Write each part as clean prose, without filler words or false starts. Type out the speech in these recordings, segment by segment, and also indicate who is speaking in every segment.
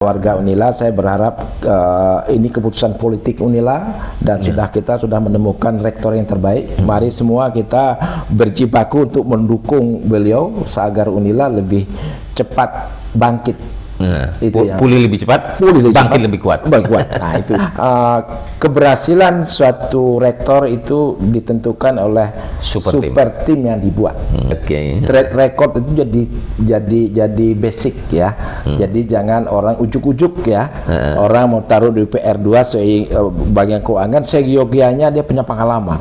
Speaker 1: Warga Unila, saya berharap ini keputusan politik Unila dan kita sudah menemukan rektor yang terbaik. Mari semua kita berjibaku untuk mendukung beliau agar Unila lebih cepat bangkit.
Speaker 2: Itu pulih lebih cepat, bangkit lebih kuat.
Speaker 1: Nah itu keberhasilan suatu rektor itu ditentukan oleh super team yang dibuat. Track record itu jadi basic ya. Jadi jangan orang ujuk-ujuk ya. Orang mau taruh di PR2 bagian keuangan, seyogianya dia punya pengalaman.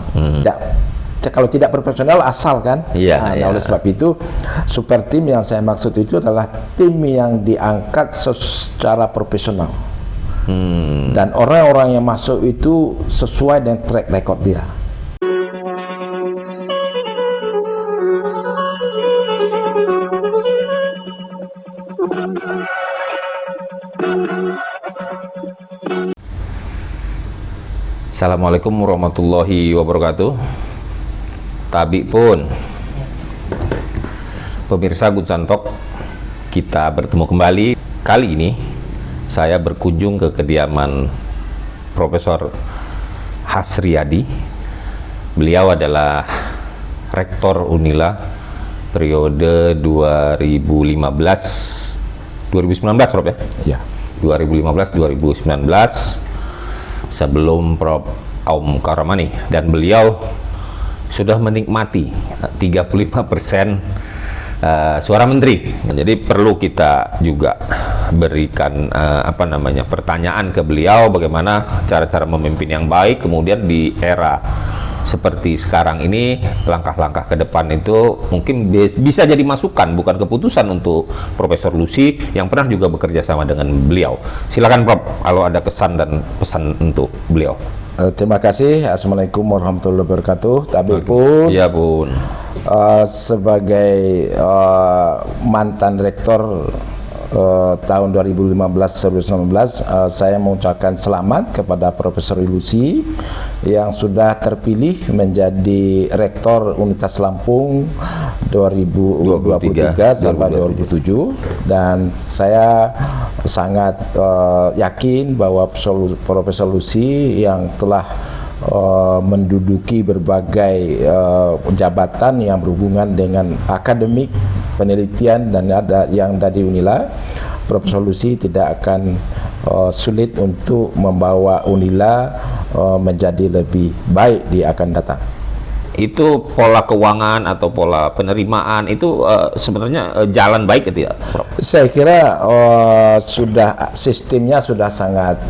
Speaker 1: Kalau tidak profesional asal kan. Oleh sebab itu super team yang saya maksud itu adalah tim yang diangkat secara profesional dan orang-orang yang masuk itu sesuai dengan track record dia.
Speaker 2: Assalamualaikum warahmatullahi wabarakatuh. Tabi pun pemirsa Gunsan Talk, kita bertemu kembali. Kali ini saya berkunjung ke kediaman Profesor Hasriyadi. Beliau adalah Rektor Unila periode 2019 Prof ya? 2015-2019 sebelum Prof Aum Karamani, dan beliau sudah menikmati 35% suara menteri. Jadi perlu kita juga berikan pertanyaan ke beliau, bagaimana cara-cara memimpin yang baik. Kemudian di era seperti sekarang ini, langkah-langkah ke depan itu mungkin bisa jadi masukan, bukan keputusan untuk Profesor Lucy yang pernah juga bekerja sama dengan beliau. Silakan Prof, kalau ada kesan dan pesan untuk beliau.
Speaker 1: Terima kasih. Assalamualaikum warahmatullahi wabarakatuh. Tapi pun,
Speaker 2: ya pun,
Speaker 1: sebagai mantan rektor tahun 2015-2019, saya mengucapkan selamat kepada Profesor Lucy yang sudah terpilih menjadi rektor Universitas Lampung 2023 sampai 2007, dan saya sangat yakin bahwa Profesor Lucy yang telah menduduki berbagai jabatan yang berhubungan dengan akademik, penelitian, dan yang dari Unila, Profesor Lucy tidak akan sulit untuk membawa Unila menjadi lebih baik di akan datang.
Speaker 2: Itu pola keuangan atau pola penerimaan itu sebenarnya jalan baik gitu ya, Prof?
Speaker 1: Saya kira sudah sistemnya sudah sangat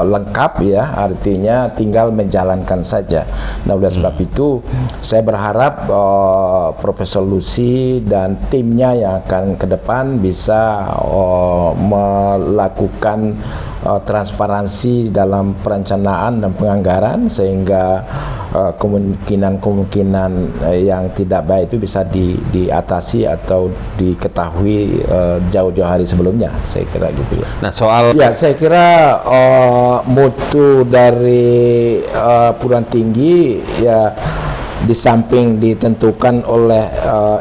Speaker 1: lengkap ya, artinya tinggal menjalankan saja. Nah, oleh sebab itu saya berharap Profesor Lucy dan timnya yang akan ke depan bisa melakukan transparansi dalam perencanaan dan penganggaran, sehingga kemungkinan yang tidak baik itu bisa diatasi atau diketahui jauh-jauh hari sebelumnya, saya kira gitu ya.
Speaker 2: Nah, soal
Speaker 1: saya kira mutu dari perguruan tinggi ya, di samping ditentukan oleh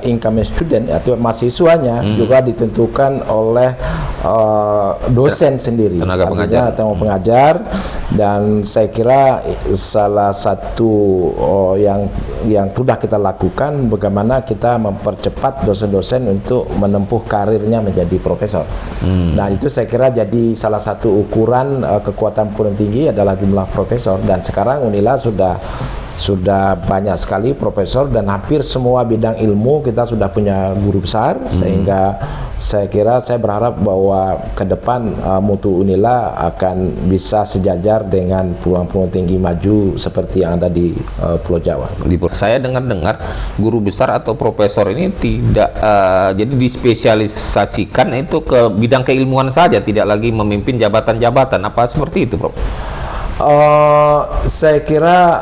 Speaker 1: incoming student atau mahasiswanya, juga ditentukan oleh dosen sendiri,
Speaker 2: tenaga
Speaker 1: pengajar. Dan saya kira salah satu yang sudah kita lakukan, bagaimana kita mempercepat dosen-dosen untuk menempuh karirnya menjadi profesor. Nah, itu saya kira jadi salah satu ukuran kekuatan perguruan tinggi adalah jumlah profesor, dan sekarang Unila sudah banyak sekali profesor, dan hampir semua bidang ilmu kita sudah punya guru besar, sehingga saya kira, saya berharap bahwa ke depan mutu Unila akan bisa sejajar dengan perguruan tinggi maju seperti yang ada di Pulau Jawa.
Speaker 2: Saya dengar-dengar guru besar atau profesor ini tidak jadi dispesialisasikan itu ke bidang keilmuan saja, tidak lagi memimpin jabatan-jabatan. Apa seperti itu, Prof?
Speaker 1: Saya kira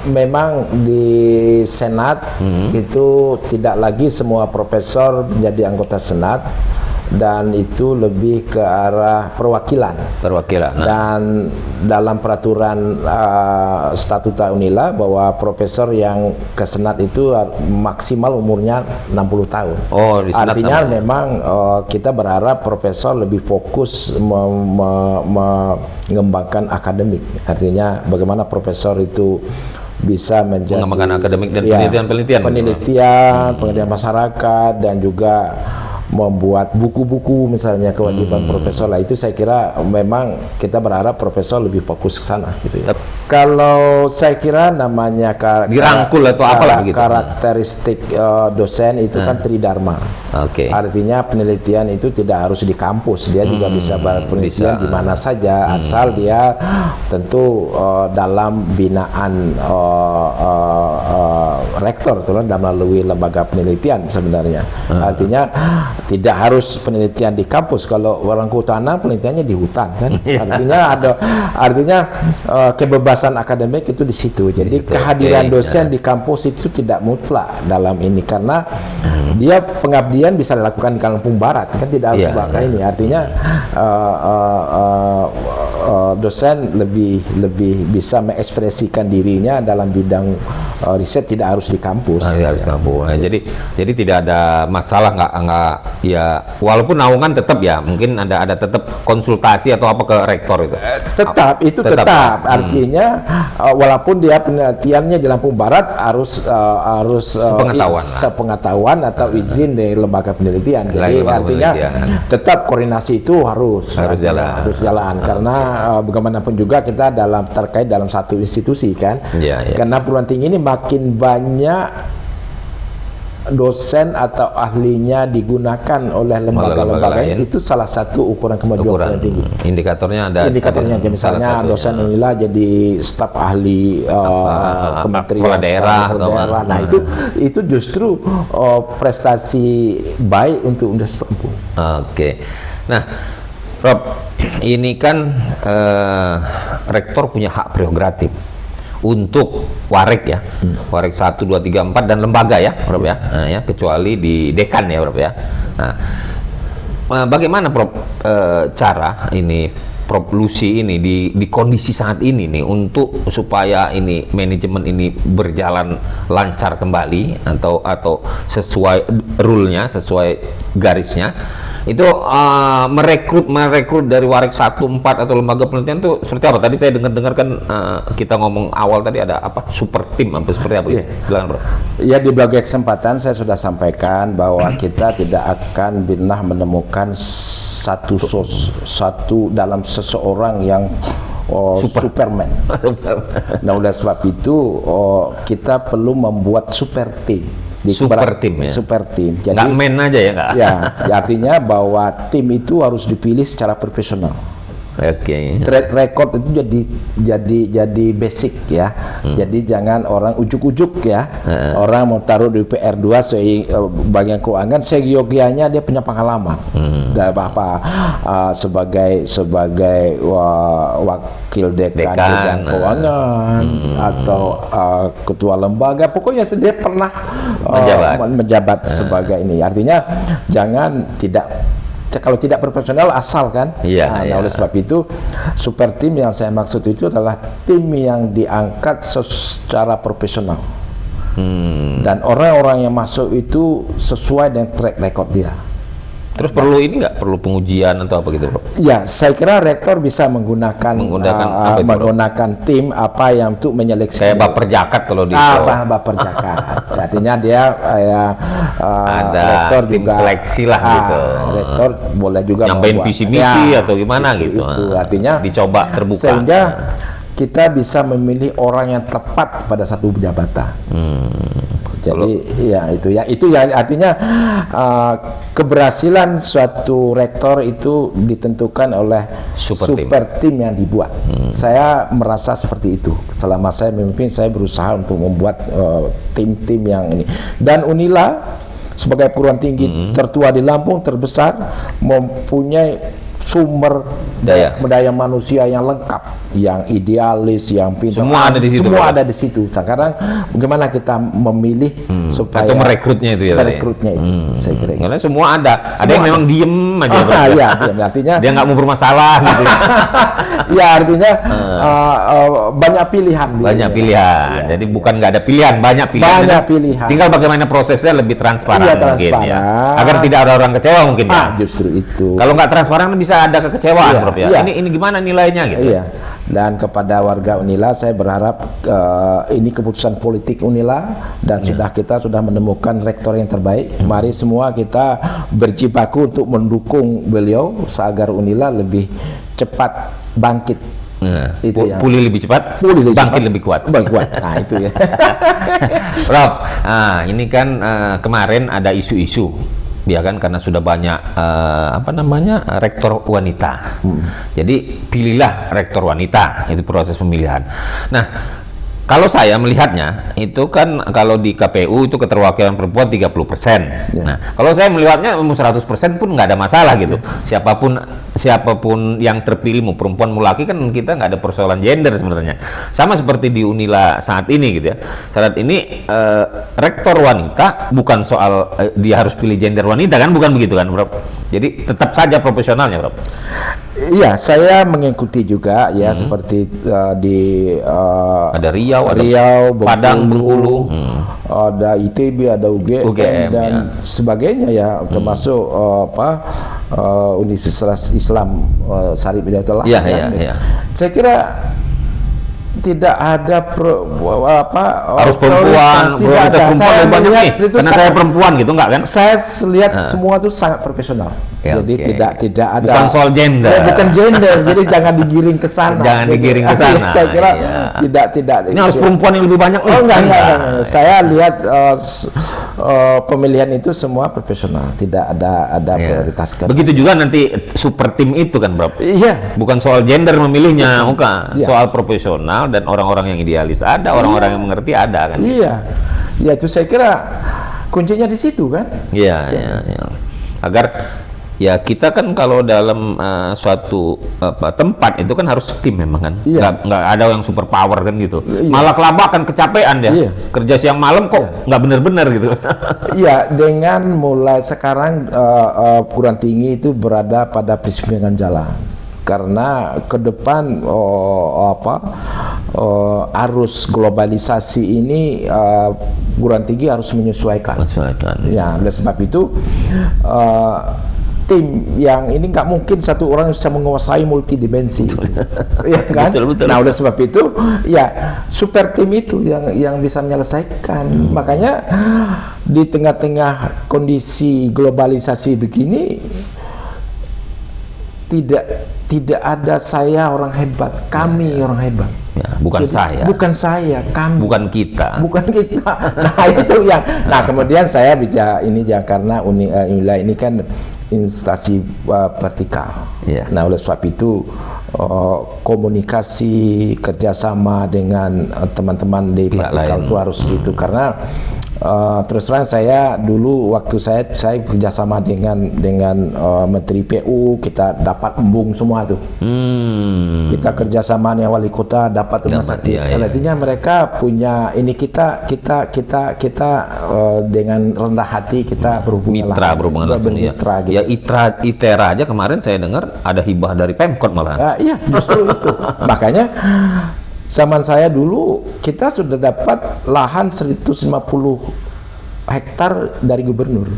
Speaker 1: memang di Senat itu tidak lagi semua profesor menjadi anggota Senat. dan itu lebih ke arah perwakilan.
Speaker 2: Perwakilan. Nah,
Speaker 1: Dan dalam peraturan statuta Unila bahwa profesor yang ke Senat itu maksimal umurnya 60 tahun.
Speaker 2: oh, di Senat
Speaker 1: Artinya
Speaker 2: namanya.
Speaker 1: memang kita berharap profesor lebih fokus mengembangkan akademik. Artinya bagaimana profesor itu bisa menjadi
Speaker 2: Mengembangkan akademik dan
Speaker 1: ya,
Speaker 2: penelitian-penelitian.
Speaker 1: penelitian masyarakat, dan juga membuat buku-buku misalnya kewajiban profesor lah. Itu saya kira memang kita berharap profesor lebih fokus ke sana gitu ya. Kalau saya kira namanya
Speaker 2: Dirangkul atau apalah gitu.
Speaker 1: karakteristik dosen itu kan tridharma.
Speaker 2: Oke.
Speaker 1: Artinya penelitian itu tidak harus di kampus, dia juga bisa berpenelitian
Speaker 2: bisa.
Speaker 1: di mana saja asal dia tentu dalam binaan rektor itu dalam melalui lembaga penelitian sebenarnya. Artinya tidak harus penelitian di kampus. Kalau orang Kehutanan penelitiannya di hutan kan. Artinya kebebasan akademik itu di situ. Jadi kehadiran dosen di kampus itu tidak mutlak dalam ini, karena dia pengabdian bisa dilakukan di Lampung Barat kan, tidak harus ini. Artinya dosen lebih bisa mengekspresikan dirinya dalam bidang riset, tidak harus di kampus.
Speaker 2: Harus kampus. Nah, jadi tidak ada masalah, nggak ya, walaupun naungan tetap ya, mungkin ada tetap konsultasi atau apa ke rektor itu.
Speaker 1: Tetap. Artinya walaupun dia penelitiannya di Lampung Barat harus sepengetahuan atau izin dari lembaga penelitian. Jadi artinya tetap koordinasi itu harus jalan karena bagaimanapun juga kita terkait dalam satu institusi kan. Karena perguruan tinggi ini makin banyak dosen atau ahlinya digunakan oleh lembaga-lembaga itu salah satu ukuran kemajuan perguruan tinggi.
Speaker 2: Indikatornya
Speaker 1: misalnya dosen Unila jadi staf ahli kementerian
Speaker 2: daerah.
Speaker 1: Nah itu justru prestasi baik untuk Universitas Lampung.
Speaker 2: Oke. Nah, Prof, ini kan rektor punya hak prerogatif untuk warik ya, warik 1, 2, 3, 4 dan lembaga ya, Prof ya. Nah, ya, kecuali di dekan ya, Prof ya. Nah, bagaimana Prof cara ini Prof Lucy ini di kondisi saat ini nih untuk supaya ini manajemen ini berjalan lancar kembali atau sesuai rule-nya, sesuai garisnya, itu merekrut dari warik 1, 4 atau lembaga penelitian itu seperti apa? Tadi saya dengar kan kita ngomong awal tadi ada apa super tim apa seperti apa? Silakan, Bro.
Speaker 1: Ya, di berbagai kesempatan saya sudah sampaikan bahwa kita tidak akan pernah menemukan satu dalam seseorang yang Superman. Nah, oleh sebab itu kita perlu membuat super tim.
Speaker 2: Super tim ya.
Speaker 1: Super tim. Jadi
Speaker 2: nggak main aja ya, nggak?
Speaker 1: Ya, artinya bahwa tim itu harus dipilih secara profesional.
Speaker 2: Oke.
Speaker 1: Track record itu jadi basic ya. Jadi jangan orang ujuk-ujuk ya. Orang mau taruh di PR2 bagian keuangan, seyogianya dia punya pengalaman. Sebagai wakil dekan bidang keuangan atau ketua lembaga, pokoknya dia pernah menjabat sebagai ini. Artinya jangan kalau tidak profesional asal kan. Oleh sebab itu super tim yang saya maksud itu adalah tim yang diangkat secara profesional. Dan orang-orang yang masuk itu sesuai dengan track record dia.
Speaker 2: Terus perlu ini nggak? Perlu pengujian atau apa gitu, Bro?
Speaker 1: Ya, saya kira rektor bisa menggunakan tim apa yang untuk menyeleksi.
Speaker 2: Kayak baper jakat kalau di
Speaker 1: baper jakat. Artinya dia
Speaker 2: ada
Speaker 1: rektor
Speaker 2: tim
Speaker 1: juga
Speaker 2: seleksi lah gitu.
Speaker 1: Rektor boleh juga
Speaker 2: nyampein visi misi atau gimana gitu.
Speaker 1: Itu artinya
Speaker 2: dicoba terbuka.
Speaker 1: Sehingga kita bisa memilih orang yang tepat pada satu jabatan. Jadi itu artinya keberhasilan suatu rektor itu ditentukan oleh super tim yang dibuat. Saya merasa seperti itu. Selama saya memimpin, saya berusaha untuk membuat tim-tim yang ini. Dan Unila sebagai perguruan tinggi tertua di Lampung, terbesar, mempunyai sumber daya manusia yang lengkap, yang idealis, yang pintar.
Speaker 2: Semua ada di situ.
Speaker 1: Semua ada di situ. Sekarang bagaimana kita memilih supaya
Speaker 2: atau merekrutnya itu ya tadi.
Speaker 1: Merekrutnya itu, saya kira.
Speaker 2: Karena semua ada. Ada yang memang diem aja.
Speaker 1: Iya, diem. Artinya
Speaker 2: dia nggak mau bermasalah gitu.
Speaker 1: ya artinya banyak pilihan.
Speaker 2: Banyak pilihan.
Speaker 1: Ya,
Speaker 2: jadi bukan nggak ada pilihan, banyak pilihan.
Speaker 1: Banyak pilihan.
Speaker 2: Tinggal bagaimana prosesnya lebih transparan,
Speaker 1: Iya,
Speaker 2: mungkin ya.
Speaker 1: transparan.
Speaker 2: Agar tidak ada orang kecewa mungkin ya.
Speaker 1: Justru itu.
Speaker 2: Kalau nggak transparan bisa ada kekecewaan,
Speaker 1: Iya,
Speaker 2: Prof ya.
Speaker 1: iya.
Speaker 2: Ini gimana nilainya gitu?
Speaker 1: Iya. Dan kepada warga Unila saya berharap ini keputusan politik Unila dan kita sudah menemukan rektor yang terbaik. Mari semua kita berjibaku untuk mendukung beliau agar Unila lebih cepat bangkit.
Speaker 2: Nah,
Speaker 1: Itu yang-
Speaker 2: pulih lebih cepat, bangkit lebih kuat.
Speaker 1: Bangkit kuat. Nah, itu ya.
Speaker 2: Prof, ini kan kemarin ada isu-isu, ya kan, karena sudah banyak rektor wanita. Jadi pilihlah rektor wanita, itu proses pemilihan. Nah, kalau saya melihatnya itu kan kalau di KPU itu keterwakilan perempuan 30%. Nah, kalau saya melihatnya 100% pun nggak ada masalah gitu. Siapapun yang terpilih mau perempuan mau laki kan kita nggak ada persoalan gender sebenarnya. Sama seperti di Unila saat ini gitu ya. Saat ini rektor wanita bukan soal dia harus pilih gender wanita kan, bukan begitu kan, Bro? Jadi tetap saja profesionalnya, Bro.
Speaker 1: Iya, saya mengikuti juga ya seperti di
Speaker 2: Ada Riau, ada Padang, Bengkulu,
Speaker 1: ada ITB, ada UGM dan sebagainya ya, termasuk Universitas Islam Syarif Hidayatullah.
Speaker 2: Iya.
Speaker 1: Saya kira tidak ada
Speaker 2: Harus perempuan,
Speaker 1: tidak ada.
Speaker 2: perempuan
Speaker 1: Saya
Speaker 2: banyak
Speaker 1: melihat
Speaker 2: nih,
Speaker 1: itu
Speaker 2: karena saya perempuan gitu enggak kan?
Speaker 1: Saya lihat semua itu sangat profesional.
Speaker 2: Ya,
Speaker 1: Jadi
Speaker 2: oke.
Speaker 1: tidak ada.
Speaker 2: Bukan soal gender.
Speaker 1: Bukan gender. Jadi jangan digiring ke sana.
Speaker 2: Jangan digiring ke sana.
Speaker 1: Saya kira
Speaker 2: Iya.
Speaker 1: tidak.
Speaker 2: Ini harus perempuan yang lebih banyak nih.
Speaker 1: Oh enggak. Saya lihat pemilihan itu semua profesional. Tidak ada prioritas.
Speaker 2: Begitu juga nanti super tim itu kan, Bro.
Speaker 1: Iya.
Speaker 2: Bukan soal gender memilihnya, bukan.
Speaker 1: Iya.
Speaker 2: Soal profesional dan orang-orang yang idealis ada, orang-orang yang mengerti ada kan.
Speaker 1: Iya. Ya itu saya kira kuncinya di situ kan.
Speaker 2: Iya. Agar ya kita kan kalau dalam suatu tempat itu kan harus tim memang kan.
Speaker 1: Iya.
Speaker 2: Nggak ada yang super power kan gitu.
Speaker 1: Iya.
Speaker 2: Malah kelabakan kecapean dia.
Speaker 1: Iya.
Speaker 2: Kerja siang malam kok nggak bener-bener gitu.
Speaker 1: Iya, dengan mulai sekarang perguruan tinggi itu berada pada persimpangan jalan. Karena ke depan arus globalisasi ini perguruan tinggi harus menyesuaikan. Ya, oleh sebab itu tim yang ini nggak mungkin satu orang bisa menguasai multidimensi, ya kan?
Speaker 2: Betul.
Speaker 1: Nah, oleh sebab itu ya super tim itu yang bisa menyelesaikan. Makanya di tengah-tengah kondisi globalisasi begini tidak ada saya orang hebat, kami orang hebat.
Speaker 2: Ya, bukan saya.
Speaker 1: Bukan saya, kami.
Speaker 2: Bukan kita.
Speaker 1: Bukan kita. Nah, itu yang. Nah, kemudian saya bicara ini ya karena Unila ini kan instansi vertikal.
Speaker 2: Iya.
Speaker 1: Nah, oleh sebab itu komunikasi kerjasama dengan teman-teman di
Speaker 2: Pihak
Speaker 1: vertikal
Speaker 2: lain.
Speaker 1: itu harus gitu karena terus terang saya dulu waktu saya kerjasama dengan Menteri PU, kita dapat embung semua tuh. Kita kerjasama dengan wali kota dapat rumah sakit.
Speaker 2: Iya.
Speaker 1: Artinya mereka punya ini kita dengan rendah hati kita berhubungan
Speaker 2: berhubungan langsung ya.
Speaker 1: mitra gitu.
Speaker 2: Ya ITERA aja kemarin saya dengar ada hibah dari Pemkot malah.
Speaker 1: Iya, justru itu. Makanya zaman saya dulu kita sudah dapat lahan 150 hektar dari gubernur.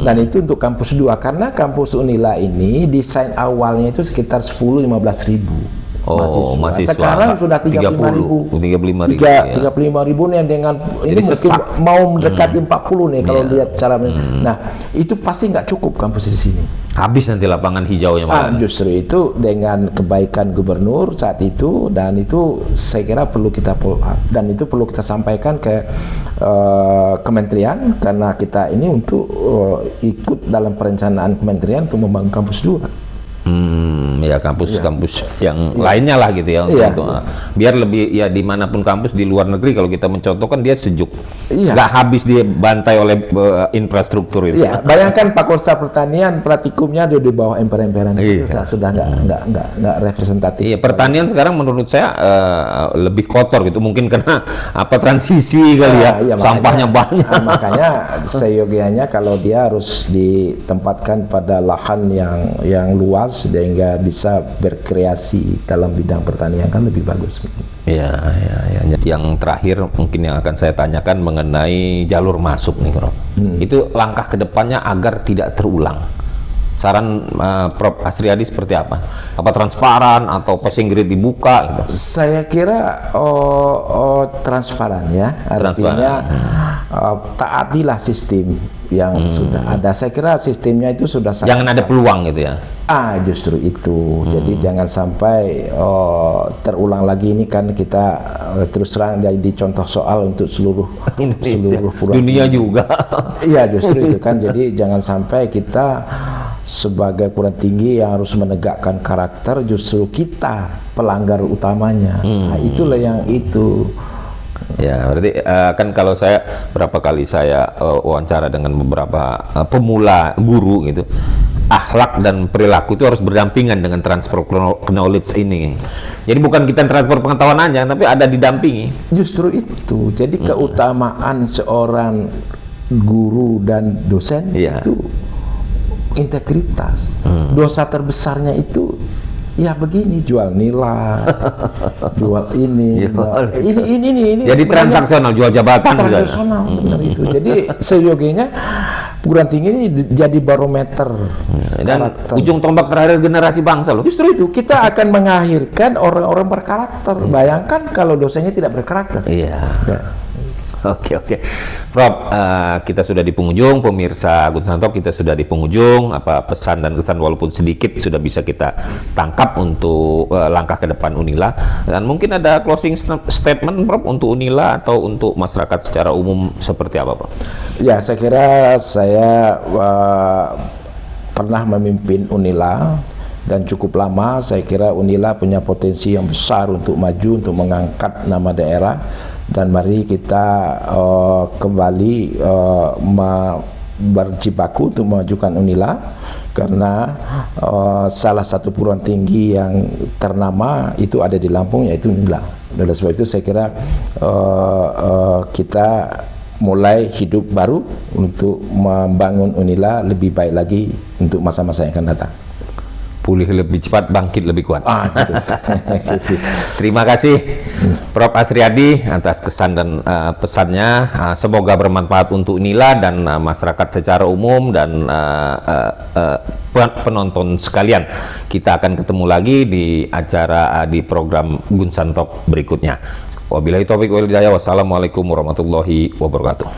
Speaker 1: Dan itu untuk kampus 2 karena kampus Unila ini desain awalnya itu sekitar 10-15 ribu mahasiswa. Sekarang sudah 35 ribu.
Speaker 2: 35
Speaker 1: ribu nih dengan ini
Speaker 2: Jadi
Speaker 1: mungkin
Speaker 2: sesak.
Speaker 1: mau mendekati 40 nih kalau lihat cara. Nah, itu pasti nggak cukup kampus di sini.
Speaker 2: Habis nanti lapangan hijaunya malah.
Speaker 1: Justru itu dengan kebaikan gubernur saat itu dan itu saya kira perlu kita follow up dan itu perlu kita sampaikan ke kementerian karena kita ini untuk ikut dalam perencanaan kementerian untuk membangun kampus 2.
Speaker 2: Ya kampus-kampus yang lainnya lah gitu ya,
Speaker 1: Iya.
Speaker 2: biar lebih ya dimanapun kampus di luar negeri kalau kita mencontohkan dia sejuk,
Speaker 1: Iya.
Speaker 2: nggak habis dia bantai oleh infrastruktur itu.
Speaker 1: Iya, bayangkan Fakultas Pertanian praktikumnya dia di bawah emper-emperan itu
Speaker 2: Iya.
Speaker 1: sudah nggak representatif.
Speaker 2: Iya, pertanian sekarang menurut saya lebih kotor gitu, mungkin karena apa transisi kali ya,
Speaker 1: Iya,
Speaker 2: sampahnya banyak.
Speaker 1: makanya seyogianya kalau dia harus ditempatkan pada lahan yang luas sehingga bisa berkreasi dalam bidang pertanian kan lebih bagus.
Speaker 2: Iya, iya, iya. Yang terakhir mungkin yang akan saya tanyakan mengenai jalur masuk nih, Prof. Itu langkah kedepannya agar tidak terulang. Saran Prof. Asriadi seperti apa? Apa transparan atau passing grade dibuka? Gitu?
Speaker 1: Saya kira transparan ya, artinya taatilah sistem yang sudah ada. Saya kira sistemnya itu sudah sangat.
Speaker 2: Jangan ada peluang gitu ya.
Speaker 1: Justru itu. Jadi jangan sampai terulang lagi. Ini kan kita terus terang jadi contoh soal untuk seluruh perguruan
Speaker 2: Dunia
Speaker 1: tinggi.
Speaker 2: juga.
Speaker 1: Iya, justru itu kan. Jadi jangan sampai kita sebagai perguruan tinggi yang harus menegakkan karakter, justru kita pelanggar utamanya. Nah, itulah yang itu.
Speaker 2: Ya, berarti kan kalau saya berapa kali saya wawancara dengan beberapa pemula guru gitu, akhlak dan perilaku itu harus berdampingan dengan transfer knowledge ini. Jadi bukan kita transfer pengetahuan aja, tapi ada didampingi.
Speaker 1: Justru itu. Jadi keutamaan seorang guru dan dosen
Speaker 2: Iya.
Speaker 1: itu integritas. Dosa terbesarnya itu ya begini, jual nilai, jual ini, ini.
Speaker 2: Jadi
Speaker 1: sebenarnya
Speaker 2: transaksional, jual jabatan juga.
Speaker 1: transaksional, benar itu. Jadi seyogianya perguruan tinggi ini jadi barometer
Speaker 2: Dan
Speaker 1: karakter.
Speaker 2: ujung tombak terakhir generasi bangsa loh.
Speaker 1: Justru itu kita akan mengakhirkan orang-orang berkarakter. Bayangkan kalau dosennya tidak berkarakter.
Speaker 2: Iya.
Speaker 1: Ya.
Speaker 2: Oke, oke. Prof, kita sudah di penghujung, pemirsa Gunsan Talk kita sudah di penghujung. Apa pesan dan kesan walaupun sedikit sudah bisa kita tangkap untuk langkah ke depan Unila. Dan mungkin ada closing statement, Prof, untuk Unila atau untuk masyarakat secara umum seperti apa, Prof?
Speaker 1: Ya, saya kira saya pernah memimpin Unila dan cukup lama. Saya kira Unila punya potensi yang besar untuk maju, untuk mengangkat nama daerah. Dan mari kita kembali berjibaku untuk memajukan Unila, karena salah satu perguruan tinggi yang ternama itu ada di Lampung, yaitu Unila. Oleh sebab itu saya kira kita mulai hidup baru untuk membangun Unila lebih baik lagi untuk masa-masa yang akan datang.
Speaker 2: Pulih lebih cepat, bangkit lebih kuat.
Speaker 1: Gitu.
Speaker 2: Terima kasih Prof. Asriadi atas kesan dan pesannya. Semoga bermanfaat untuk Unila dan masyarakat secara umum dan penonton sekalian. Kita akan ketemu lagi di acara di program Gunsan Talk berikutnya. Wabillahi taufiq wal hidayah. Wassalamualaikum warahmatullahi wabarakatuh.